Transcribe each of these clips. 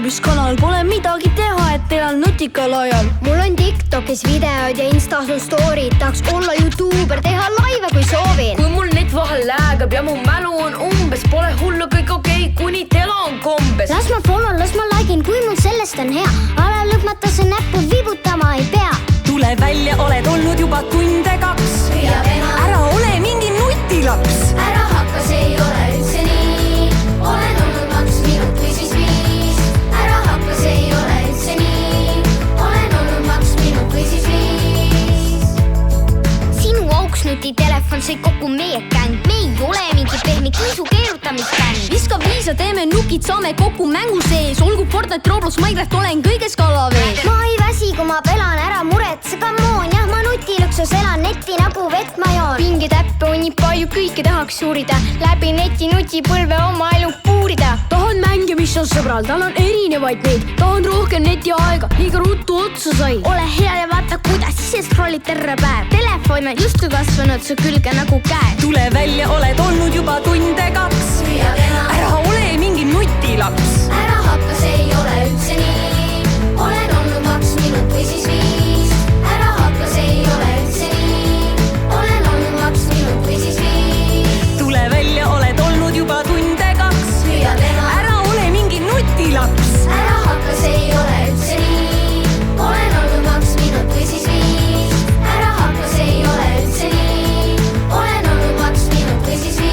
uudiskanal, pole midagi teha, et elan nutikal ajal. Mul on TikTokis videod ja Instas on story'd, tahaks olla YouTuber, teha laive kui soovin. Kui mul net vahel läägab ja mu mälu on umbes, pole hullu, kõik okei, kuni tela on kombes. Las ma follow, las ma likein, kui mul sellest on hea. Ala lõpmata see näppu vibutama ei pea. Tule välja, oled olnud juba tunde 2. Ära ole mingi nutilaps. Ära hakka, see ei ole üldse nii. Olen olnud 2 minut või siis 5. Ära hakka, see ei ole üldse nii. Olen olnud 2 minut või siis 5. Sinu auks nutitelefon sai kokku meie gäng. Me ei ole mingi pehmi kiisu keerutamisbänd. Viska viisa, teeme nukid, saame kokku mängu sees. Olgu Fortnite, Roblox, Minecraft, olen kõiges kalavees. Ma ei väsi, kui ma pelan, ära muretse, come on. Jah, ma nutiluksus elan, netti nagu vett ma joon. Pingeid äppe on nii palju, kõike tahaks uurida. Läbi neti nutipõlve oma elu puurida. Tahan mänge, mis on sõbral, tal on erinevaid neid. Tahan rohkem netiaega, liiga ruttu otsa sai. Ole hea ja vaata, kuidas ise scrollid terve päev. Telefon on justkui kasvanud su külge nagu käed. Tule välja, oled olnud juba tunde 2. Ära ole mingi nutilaps. Ära hakka, see ei ole üldse nii. Olen olnud 2 minut või siis 5. Ära hakka, see ei ole üldse nii. Olen olnud 2 minut või siis 5. Tule välja, oled olnud juba tunde 2. Ära ole mingi nutilaps. Ära hakka, see ei ole üldse nii. Olen olnud 2 minut või siis 5. Ära hakka, see ei ole üldse nii. Olen olnud 2 minut või siis 5.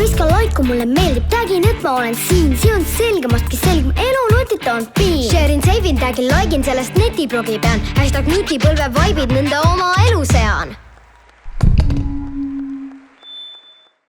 Viska like, kui mulle meeldib, tagin, et ma olen siin. See on selgemastki selgem, elu nutita on piin. Share'in, save'in, tagin, likein, sellest netiblogi pean. Hashtag nutipõlve vaibid, nõnda oma elu